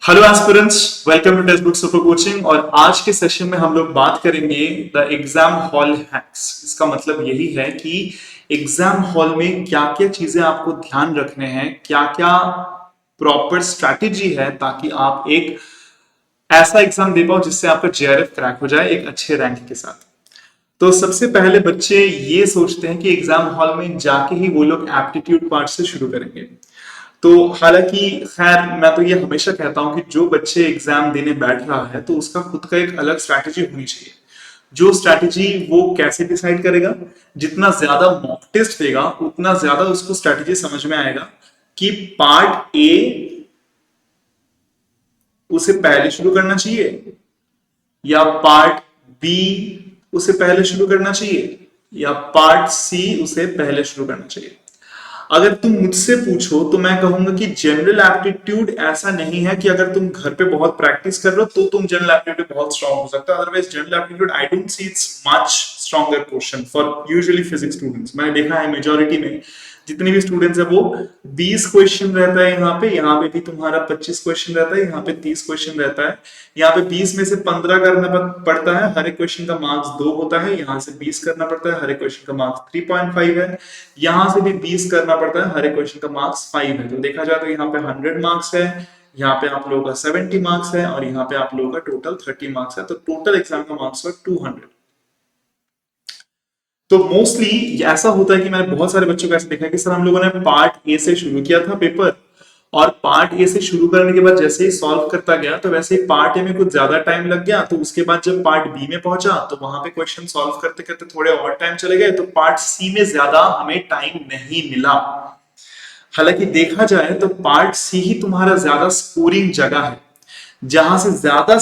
Hello aspirants, welcome to text book super coaching. और आज के सेशन में हम लोग बात करेंगे द एग्जाम हॉल हैक्स। इसका मतलब यही है कि एग्जाम हॉल में क्या क्या चीजें आपको ध्यान रखने हैं, क्या क्या प्रॉपर स्ट्रैटेजी है ताकि आप एक ऐसा एग्जाम दे पाओ जिससे आपका जेआरएफ क्रैक हो जाए एक अच्छे रैंक के साथ। तो सबसे पहले बच्चे ये सोचते हैं कि एग्जाम हॉल में जाके ही वो लोग एप्टीट्यूड पार्ट से शुरू करेंगे। तो हालांकि खैर मैं तो ये हमेशा कहता हूं कि जो बच्चे एग्जाम देने बैठ रहा है तो उसका खुद का एक अलग स्ट्रैटेजी होनी चाहिए। जो स्ट्रैटेजी वो कैसे डिसाइड करेगा, जितना ज्यादा मॉक टेस्ट देगा उतना ज्यादा उसको स्ट्रैटेजी समझ में आएगा कि पार्ट ए उसे पहले शुरू करना चाहिए या पार्ट बी उसे पहले शुरू करना चाहिए या पार्ट सी उसे पहले शुरू करना चाहिए। अगर तुम मुझसे पूछो तो मैं कहूंगा कि जनरल एप्टीट्यूड ऐसा नहीं है कि अगर तुम घर पे बहुत प्रैक्टिस कर रहे हो तो तुम जनरल एप्टीट्यूड बहुत स्ट्रांग हो सकता है। Otherwise general aptitude I don't see it's much stronger question for usually physics students. मैंने देखा है मेजोरिटी में जितने भी स्टूडेंट्स है वो 20 क्वेश्चन रहता है, यहाँ पे भी तुम्हारा 25 क्वेश्चन रहता है, यहाँ पे 30 क्वेश्चन रहता है। यहाँ पे 20 में से 15 करना पड़ता है, हर एक क्वेश्चन का मार्क्स 2 होता है। यहाँ से 20 करना पड़ता है, हर एक क्वेश्चन का मार्क्स 3.5 है। यहाँ से भी 20 करना पड़ता है, हर एक क्वेश्चन का मार्क्स 5 है। तो देखा जाए तो यहाँ पे 100 मार्क्स है, यहाँ पे आप लोगों का 70 मार्क्स है और यहाँ पे आप लोगों का टोटल 30 मार्क्स है। तो टोटल एग्जाम का मार्क्स है 200। तो मोस्टली ऐसा होता है कि मैंने बहुत सारे बच्चों को ऐसा देखा कि सर हम लोगों ने पार्ट ए से शुरू किया था पेपर, और पार्ट ए से शुरू करने के बाद जैसे ही सॉल्व करता गया तो वैसे ही पार्ट ए में कुछ ज्यादा टाइम लग गया। तो उसके बाद जब पार्ट बी में पहुंचा तो वहां पे क्वेश्चन सॉल्व करते करते थोड़े और टाइम चले गए, तो पार्ट सी में ज्यादा हमें टाइम नहीं मिला। हालांकि देखा जाए तो पार्ट सी ही तुम्हारा ज्यादा स्कोरिंग जगह है, जहां से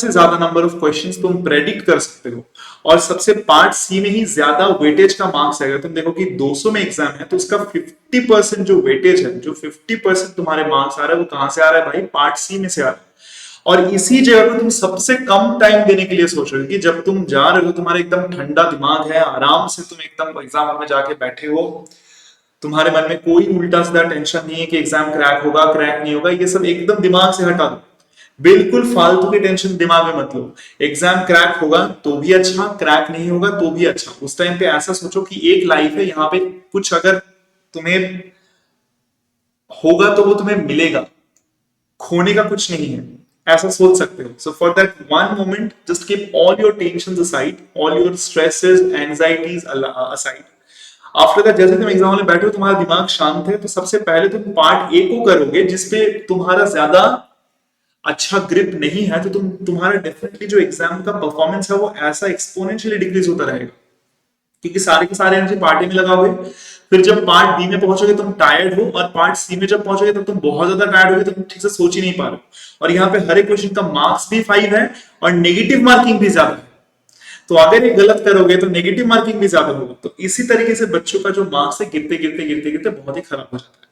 ज्यादा नंबर ऑफ क्वेश्चंस तुम प्रेडिक्ट कर सकते हो। और सबसे पार्ट सी में ही ज्यादा वेटेज का मार्क्स है। अगर तुम देखो कि 200 में एग्जाम है तो उसका 50% जो वेटेज है, जो 50% तुम्हारे मार्क्स आ रहा है वो कहां से आ रहा है भाई? पार्ट सी में से आ रहा है। और इसी जगह पर तुम सबसे कम टाइम देने के लिए सोच रहे हो कि जब तुम जा रहे हो तुम्हारा एकदम ठंडा दिमाग है, आराम से तुम एकदम एग्जाम हॉल में जाके बैठे हो, तुम्हारे मन में कोई उल्टा सीधा टेंशन नहीं है कि एग्जाम क्रैक होगा क्रैक नहीं होगा, ये सब एकदम दिमाग से हटा दो। बिल्कुल फालतू की टेंशन दिमाग में मत लो। एग्जाम क्रैक होगा तो भी अच्छा, क्रैक नहीं होगा तो भी अच्छा। उस टाइम पे ऐसा सोचो कि एक लाइफ है, यहाँ पे कुछ अगर तुम्हें होगा तो वो तुम्हें मिलेगा, खोने का कुछ नहीं है, ऐसा सोच सकते हो। So for that one moment just keep all your tension aside, all your stresses anxieties aside. After that जैसे तुम एग्जाम में बैठे हो तुम्हारा दिमाग शांत है, तो सबसे पहले तुम पार्ट ए को करोगे जिसपे तुम्हारा ज्यादा अच्छा ग्रिप नहीं है। तो तुम्हारा डेफिनेटली जो एग्जाम का परफॉर्मेंस है वो ऐसा एक्सपोनेंशियली डिक्रीज होता रहेगा, क्योंकि सारे के सारे एनर्जी पार्ट ए में लगाओगे। फिर जब पार्ट बी में पहुंचोगे तुम टायर्ड हो, और पार्ट सी में जब पहुंचोगे तब तुम बहुत ज्यादा टायर्ड होगे, तुम ठीक से सोच ही नहीं पा रहे हो। और यहाँ पे हर एक क्वेश्चन का मार्क्स भी 5 है और नेगेटिव मार्किंग भी ज्यादा है। तो अगर ये गलत करोगे तो नेगेटिव मार्किंग भी ज्यादा होगा। तो इसी तरीके से बच्चों का जो मार्क्स है गिरते गिरते गिरते गिरते बहुत ही खराब हो जाता है।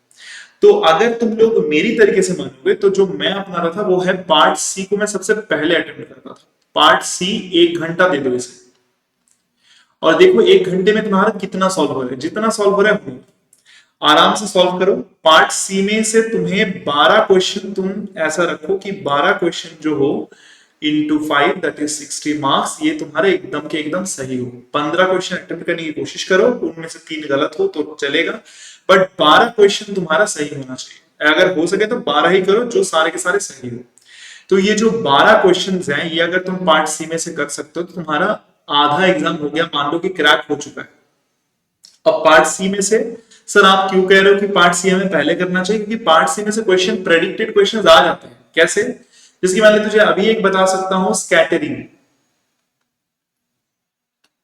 तो अगर तुम लोग मेरी तरीके से मानोगे तो जो मैं अपना रहा था वो है पार्ट सी को मैं सबसे पहले अटेम्प्ट करता था। पार्ट सी 1 घंटा दे दो इसे, और देखो 1 घंटे में तुम्हारा कितना सॉल्व हो रहा है। जितना सॉल्व हो रहा है आराम से सॉल्व करो। पार्ट सी में से तुम्हें 12 क्वेश्चन तुम ऐसा रखो कि 12 क्वेश्चन जो हो इंटू 5 दैट इज 60 मार्क्स, ये तुम्हारे एकदम के एकदम सही हो। 15 क्वेश्चन अटेम्प्ट करने की कोशिश करो, उनमें से 3 गलत हो तो चलेगा, बट 12 क्वेश्चन तुम्हारा सही होना चाहिए। अगर हो सके तो 12 ही करो जो सारे के सारे सही हो। तो ये जो 12 क्वेश्चन हैं ये अगर तुम पार्ट सी में से कर सकते हो तो तुम्हारा आधा एग्जाम हो गया, मान लो कि क्रैक हो चुका है। अब पार्ट सी में से सर आप क्यों कह रहे हो कि पार्ट सी हमें पहले करना चाहिए? क्योंकि पार्ट सी में से क्वेश्चन प्रेडिक्टेड क्वेश्चन आ जाते हैं। कैसे? जिसकी मैं तुझे अभी एक बता सकता हूं, स्कैटरिंग,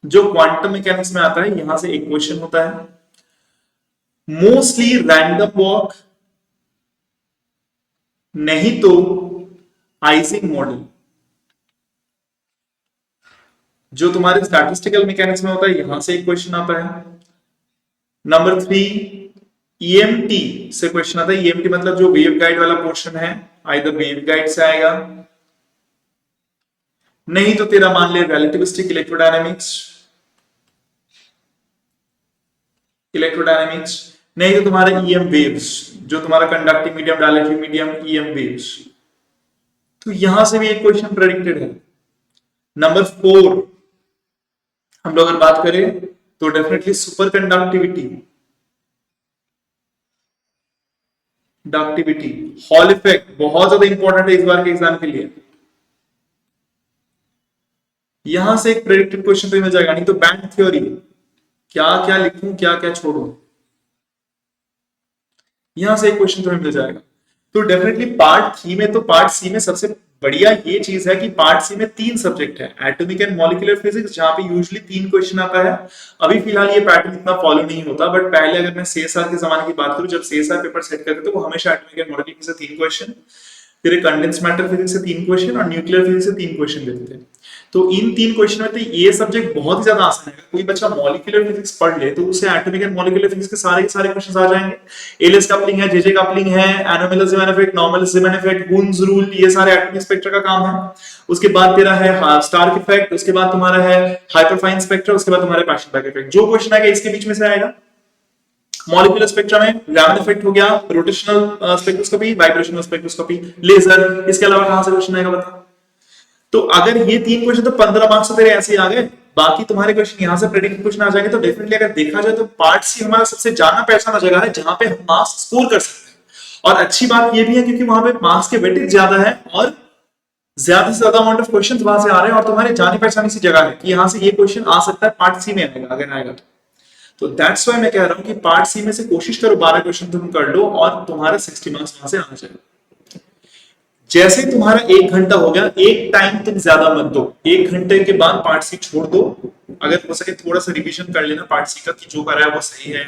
जो क्वांटम मैकेनिक्स में आता है। यहां से एक क्वेश्चन होता है, मोस्टली रैंडम वॉक, नहीं तो आइजिंग मॉडल, जो तुम्हारे स्टैटिस्टिकल मैकेनिक्स में होता है। यहां से एक क्वेश्चन आता है। नंबर 3 ईएमटी से क्वेश्चन आता है। ईएमटी मतलब जो वेव गाइड वाला पोर्शन है, आइदर वेव गाइड से आएगा, नहीं तो तेरा मान ले रिलेटिविस्टिक इलेक्ट्रोडायनेमिक्स, नहीं तो तुम्हारे ईएम वेव्स, जो तुम्हारा conducting medium dielectric medium EM waves. तो यहां से भी एक क्वेश्चन प्रेडिक्टेड है। नंबर 4 हम लोग अगर बात करें तो डेफिनेटली सुपर कंडक्टिविटी, डक्टिविटी, हॉल इफेक्ट बहुत ज्यादा इंपॉर्टेंट है इस बार के एग्जाम के लिए। यहां से एक प्रेडिक्टेड क्वेश्चन तो मिल जाएगा, नहीं तो बैंड थ्योरी, क्या क्या लिखूं क्या क्या छोड़ूं, यहां से एक क्वेश्चन तुम्हें मिल जाएगा। तो डेफिनेटली पार्ट 3 में, तो पार्ट सी में सबसे बढ़िया ये चीज है कि पार्ट सी में 3 सब्जेक्ट है, एटॉमिक एंड मॉलिक्यूलर फिजिक्स, जहां पे यूजुअली 3 क्वेश्चन आता है। अभी फिलहाल ये पैटर्न इतना फॉलो नहीं होता, बट पहले अगर मैं सीएसआर के जमाने की बात करूं, जब सीएसआर पेपर सेट करते थे, तो वो हमेशा एटॉमिक एंड मॉलिक्यूलर फिजिक्स से 3 क्वेश्चन, फिर कंडेंस मैटर फिजिक्स से 3 क्वेश्चन और न्यूक्लियर फिजिक्स से 3 क्वेश्चन देते थे। तो इन 3 क्वेश्चन में तो ये सब्जेक्ट बहुत ही ज्यादा आसान है। कोई बच्चा मॉलिक्यूलर फिजिक्स पढ़ ले तो उसे एटॉमिक एंड मॉलिक्यूलर फिजिक्स के सारे क्वेश्चंस आ जाएंगे। एलिस कपलिंग है, जेजे कपलिंग है, एनोमलस ज़ीमैन इफेक्ट, नॉर्मलस ज़ीमैन इफेक्ट, गुन्स रूल, ये सारे एटॉमिक स्पेक्ट्रा का काम है। उसके बाद तेरा है स्टार्क इफेक्ट, उसके बाद तुम्हारा है हाइपरफाइन स्पेक्ट्रा, उसके बाद तुम्हारा पार्शियल बैक इफेक्ट। जो क्वेश्चन आएगा इसके बीच में से आएगा। मॉलिक्यूलर स्पेक्ट्रम में रैमन इफेक्ट हो गया, rotational spectroscopy, vibrational spectroscopy, laser, इसके अलावा कहां से क्वेश्चन आएगा बता। तो अगर ये 3 क्वेश्चन तो 15 मार्क्स तो तेरे ऐसे ही आ गए। बाकी तुम्हारे क्वेश्चन यहां से प्रेडिक्ट क्वेश्चन आ जाएंगे। तो डेफिनेटली अगर देखा जाए तो पार्ट सी हमारा सबसे जाना पहचाना जगह है जहां पे हम मार्क्स स्कोर कर सकते हैं। और अच्छी बात ये भी है क्योंकि वहां पे मार्क्स के वेटेज ज्यादा है और ज्यादा से ज्यादा अमाउंट ऑफ क्वेश्चंस वहां से आ रहे हैं, और तुम्हारे जानी पहचानी सी जगह है कि यहां से ये क्वेश्चन आ सकता है, पार्ट सी में आएगा अगर आएगा तो दैट्स व्हाई मैं कह रहा हूं कि पार्ट सी में से कोशिश करो 12 क्वेश्चन तुम कर लो और तुम्हारा 60 मार्क्स वहां से आ जाएगा। जैसे तुम्हारा 1 घंटा हो गया, एक टाइम तुम ज्यादा मत दो, 1 घंटे के बाद पार्ट सी छोड़ दो। अगर हो सके थोड़ा सा रिवीजन कर लेना पार्ट सी का कि जो कर रहा है वो सही है।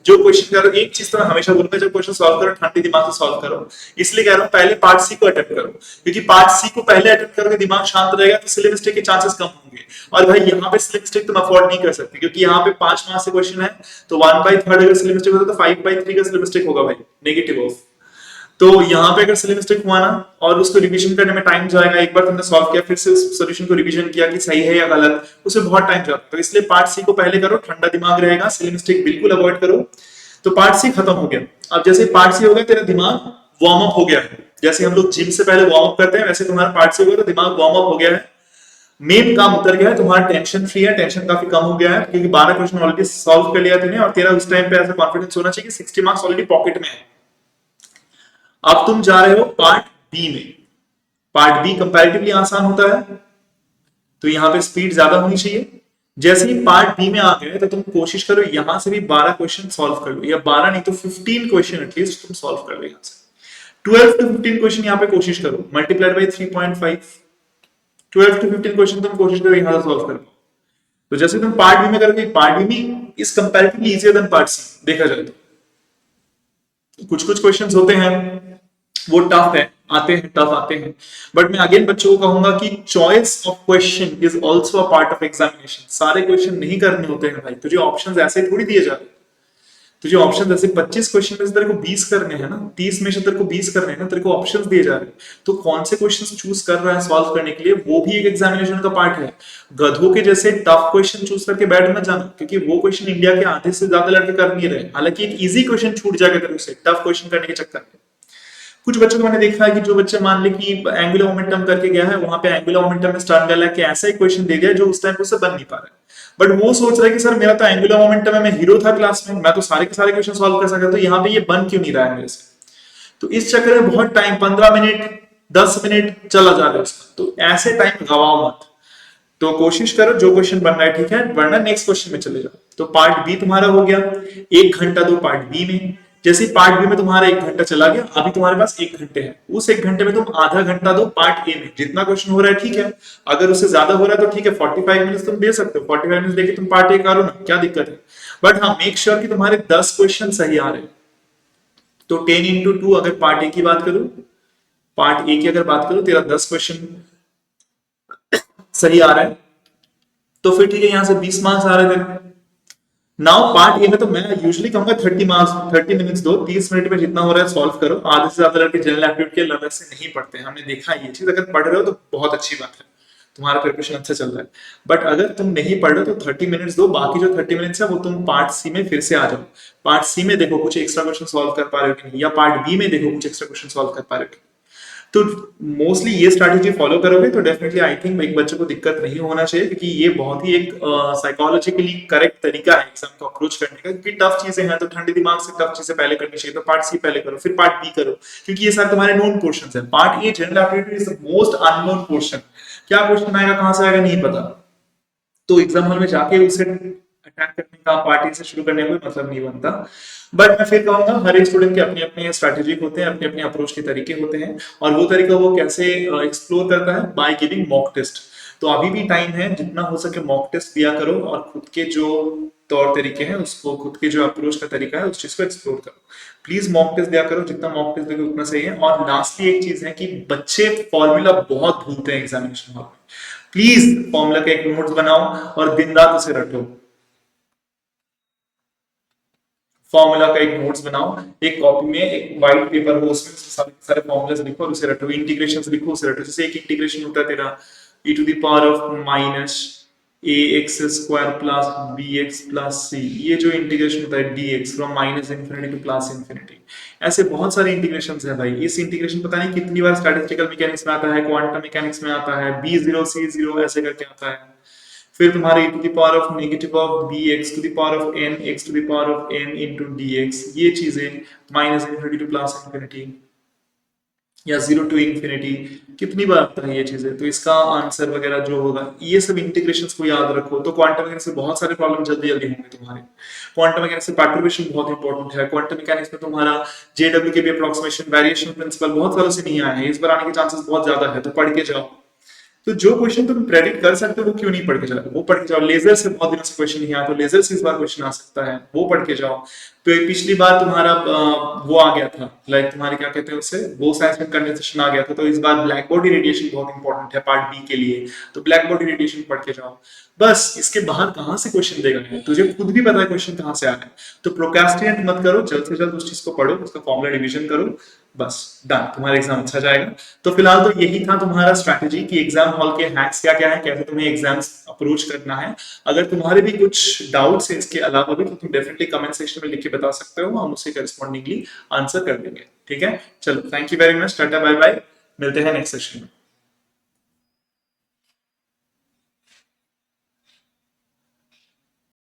जो क्वेश्चन करो, एक चीज तो मैं हमेशा बोलूंगा, जब क्वेश्चन सॉल्व करो ठंडे दिमाग से सॉल्व करो। इसलिए कह रहा हूं पहले पार्ट सी को अटेम्प्ट करो, क्योंकि पार्ट सी को पहले अटेम्प्ट करोगे दिमाग शांत रहेगा तो सिली मिस्टेक के चांसेस कम होंगे। और भाई यहाँ पे सिली मिस्टेक तुम अफोर्ड नहीं कर सकते, क्योंकि यहाँ पे 5 मार्क्स से क्वेश्चन है, तो 1/3 अगर सिली मिस्टेक होता तो 5/3 का सिली मिस्टेक होगा भाई, नेगेटिव ऑफ। तो यहाँ पे अगर सिली मिस्टेक हुआ ना और उसको रिवीजन करने में टाइम जाएगा, एक बार तुमने सॉल्व किया फिर से उस सॉल्यूशन को रिवीजन किया कि सही है या गलत, उसे बहुत टाइम जाता है। तो इसलिए पार्ट सी को पहले करो, ठंडा दिमाग रहेगा, सिली मिस्टेक बिल्कुल अवॉइड करो। तो पार्ट सी खत्म हो गया। अब जैसे पार्ट सी हो गया, तेरा दिमाग वार्म अप हो गया है। जैसे हम लोग जिम से पहले वार्म अप करते हैं, वैसे तुम्हारा पार्ट सी हो गया तो दिमाग वार्म अप हो गया है, मेन काम उतर गया है, तुम्हारा टेंशन फ्री है, टेंशन काफी कम हो गया है, क्योंकि 12 क्वेश्चन ऑलरेडी सॉल्व कर लिया तूने और तेरा उस टाइम पे ऐसा कॉन्फिडेंस होना चाहिए कि 60 मार्क्स ऑलरेडी पॉकेट में है। अब तुम जा रहे हो पार्ट बी में। पार्ट बी कंपैरेटिवली आसान होता है, तो यहां पे स्पीड ज्यादा होनी चाहिए। जैसे ही पार्ट बी में आ गए तो तुम कोशिश करो यहां से भी 12 क्वेश्चन सॉल्व कर लो, या 12 नहीं तो 15 क्वेश्चन एटलीस्ट तुम सॉल्व कर लो। यहां से 12 to 15 क्वेश्चन यहां पे कोशिश करो, मल्टीप्लाइड बाय 3.5, 12 to 15 क्वेश्चन तुम कोशिश करो यहां से सॉल्व कर लो। तो जैसे तुम पार्ट बी में करोगे, पार्ट बी में is comparatively easier than part C देखा जाए तो। कुछ कुछ क्वेश्चंस होते हैं वो टफ है, आते हैं, टफ आते हैं, बट मैं अगेन बच्चों को कहूंगा कि choice of question is also a part of examination. सारे क्वेश्चन नहीं करने होते हैं भाई, तुझे ऑप्शंस ऐसे थोड़ी दिए जा रहे हैं। तुझे ऑप्शन जैसे 25 क्वेश्चन में से तेरे को 20 करने हैं ना, 30 में से तेरे को 20 करने हैं ना, तेरे को ऑप्शंस दिए जा रहे हैं, तो कौन से क्वेश्चंस चूज कर रहा है सॉल्व करने के लिए, वो भी एक एग्जामिनेशन का पार्ट है। गधों के जैसे टफ क्वेश्चन चूज करके बैठ मत जाना, क्योंकि वो क्वेश्चन इंडिया के आधे से ज्यादा लड़के कर नहीं रहे। हालांकि एक इजी क्वेश्चन छूट जाएगा तेरे से टफ क्वेश्चन करने के चक्कर में। कुछ बच्चों को मैंने देखा है कि जो बच्चे मान ले कि एंगुलर मोमेंटम करके गया है, वहां पे एंगुलर मोमेंटम में स्टर्न गैला के ऐसा ही क्वेश्चन दे दिया जो उस टाइम उससे बन नहीं पा रहा है, बट वो सोच रहा है कि सर मेरा तो एंगुलर मोमेंटम है, मैं हीरो था क्लास में, मैं तो सारे के सारे क्वेश्चन सॉल्व कर सकता, तो यहाँ पे ये बन क्यों नहीं रहा है मेरे से। तो इस चक्कर में बहुत टाइम, 15 मिनट 10 मिनट चला जा रहा है उसका, तो ऐसे टाइम गवाओ मत। तो कोशिश करो जो क्वेश्चन बन रहा है ठीक है, वरना नेक्स्ट क्वेश्चन में चले जाओ। तो पार्ट बी तुम्हारा हो गया, 1 घंटा दो पार्ट बी में। जैसे पार्ट बी में तुम्हारा 1 घंटा चला गया, अभी तुम्हारे पास 1 घंटे है, उस 1 घंटे में तुम आधा घंटा दो पार्ट ए में। जितना क्वेश्चन हो रहा है ठीक है, अगर उससे ज्यादा हो रहा है तो ठीक है, 45 मिनट्स तुम दे सकते हो, 45 मिनट्स देके तुम पार्ट ए करो ना, क्या दिक्कत है। बट हाँ, मेक श्योर कि तुम्हारे 10 क्वेश्चन सही आ रहे हैं। तो 10x2 अगर पार्ट ए की बात करूं, पार्ट ए की अगर बात करूं, तेरा 10 क्वेश्चन सही आ रहा है, तो फिर ठीक है, यहां से 20 मार्क्स आ रहे थे। नाउ पार्ट ए में तो मैं यूजुअली कहूंगा 30 मार्क्स, 30 मिनट्स दो, 30 मिनट में जितना हो रहा है सॉल्व करो। आधे से ज्यादा लड़के जनरल एप्टीट्यूड के लेवल से नहीं पढ़ते हैं, हमने देखा ये चीज। अगर पढ़ रहे हो तो बहुत अच्छी बात है, तुम्हारा प्रिपरेशन अच्छा चल रहा है। बट अगर तुम नहीं पढ़ रहे हो तो 30 मिनट्स दो, बाकी जो 30 मिनट्स है वो तुम पार्ट सी में फिर से आ जाओ। पार्ट सी में देखो कुछ एक्स्ट्रा क्वेश्चन सॉल्व कर पा रहे हो कि नहीं, या पार्ट बी में देखो कुछ एक्स्ट्रा क्वेश्चन सॉल्व कर पा रहे हो कि नहीं। तो मोस्टली ये स्ट्रैटेजी फॉलो करोगे तो डेफिनेटली आई थिंक एक बच्चे को दिक्कत नहीं होना चाहिए, क्योंकि ये बहुत ही एक साइकोलॉजिकली करेक्ट तरीका है एग्जाम को अप्रोच करने का। क्योंकि टफ चीजें हैं तो ठंडे दिमाग से टफ चीजें पहले करनी चाहिए, तो पार्ट सी पहले करो, फिर पार्ट बी करो, क्योंकि ये सारे तुम्हारे नोन क्वेश्चंस हैं। Part a general aptitude is the most unknown question, क्या क्वेश्चन आएगा कहां से आएगा नहीं पता, तो एग्जाम हॉल में जाके उसे अटैक करने का, पार्टी से शुरू करने का कोई मतलब नहीं बनता। बट मैं फिर कहूंगा हर एक स्टूडेंट के अपने अपने स्ट्रैटेजी होते हैं, अपने अपने अप्रोच के तरीके होते हैं, और वो तरीका वो कैसे एक्सप्लोर करता है, बाय गिविंग मॉक टेस्ट। तो अभी भी टाइम है, जितना हो सके मॉक टेस्ट दिया करो, और खुद के जो तौर तरीके हैं उसको, खुद के जो अप्रोच का तरीका है उस चीज को एक्सप्लोर करो। प्लीज मॉक टेस्ट दिया करो, जितना मॉक टेस्ट दोगे उतना सही है। और लास्टली एक चीज है कि बच्चे फॉर्मूला बहुत भूलते हैं एग्जामिनेशन हॉल में। प्लीज फॉर्मूला का एक नोट्स बनाओ और दिन रात उसे रटो। फॉर्मूला का एक नोट्स बनाओ, एक कॉपी में एक वाइट पेपर हो, उसमें सारे सारे फॉर्मूलाज लिखो और उसे रटो। इंटीग्रेशन लिखो, उसे रटो। जैसे एक इंटीग्रेशन होता है तेरा e to the power of minus a x square plus b x plus c, ये जो इंटीग्रेशन होता है dx from minus infinity to plus infinity, ऐसे बहुत सारे इंटीग्रेशंस है भाई। इस इंटीग्रेशन पता नहीं कितनी बार स्टैटिस्टिकल मैकेनिक्स में आता है, क्वांटम मैकेनिक्स में आता है, b0 c0 ऐसे करके आता है। फिर तुम्हारे e to the power of negative of B X to the power of N X to the power of N into D X, ये चीजें minus infinity to plus infinity या जीरो टू इंफिनिटी, कितनी बार आता है ये चीजें। तो इसका आंसर वगैरह जो होगा, ये सब इंटीग्रेशंस को याद रखो। तो क्वांटम मैकेनिक्स से बहुत सारे प्रॉब्लम जल्दी जल्दी होंगे तुम्हारे। क्वांटम मैकेनिक्स से परटर्बेशन बहुत इंपॉर्टेंट है। क्वांटम मैकेनिक्स में तुम्हारा जेडब्ल्यू के बी अप्रोक्सीमेशन, वेरिएशन प्रिंसिपल बहुत सालों से नहीं आया है, इस बार आने के चांसेस बहुत ज्यादा है, तो पढ़ के जाओ। तो जो क्वेश्चन तुम प्रेडिक्ट कर सकते हो वो क्यों नहीं पढ़ के जाओ, वो पढ़ के जाओ। लेजर से बहुत दिनों से क्वेश्चन नहीं आया, तो लेजर से इस बार क्वेश्चन आ सकता है, वो पढ़ के जाओ। तो पिछली बार तुम्हारा वो आ गया था, लाइक तुम्हारे क्या कहते हैं उससे, वो साइंस में कंडेंसेशन आ गया था, तो इस बार ब्लैक बॉडी रेडिएशन बहुत इंपॉर्टेंट है पार्ट बी के लिए, तो ब्लैक बॉडी रेडिएशन पढ़ के जाओ। बस इसके बाहर कहां से क्वेश्चन देगा है, तुझे खुद भी पता है क्वेश्चन कहां से आ रहा है। तो प्रोक्रास्टिनेट मत करो, जल्द से जल्द उस चीज को पढ़ो, उसका फॉर्मूला डिवीजन करो, बस डन, तुम्हारा एग्जाम अच्छा जाएगा। तो फिलहाल तो यही था तुम्हारा स्ट्रैटेजी कि एग्जाम हॉल के हैक्स क्या क्या है, कैसे तुम्हें एग्जाम्स अप्रोच करना है। अगर तुम्हारे भी कुछ डाउट्स है इसके अलावा भी, तो तुम डेफिनेटली कमेंट सेक्शन में लिख के बता सकते हो, हम उसे करस्पॉन्डिंगली आंसर कर देंगे। ठीक है, चलो thank you very much, tata bye bye, मिलते हैं नेक्स्ट सेशन में।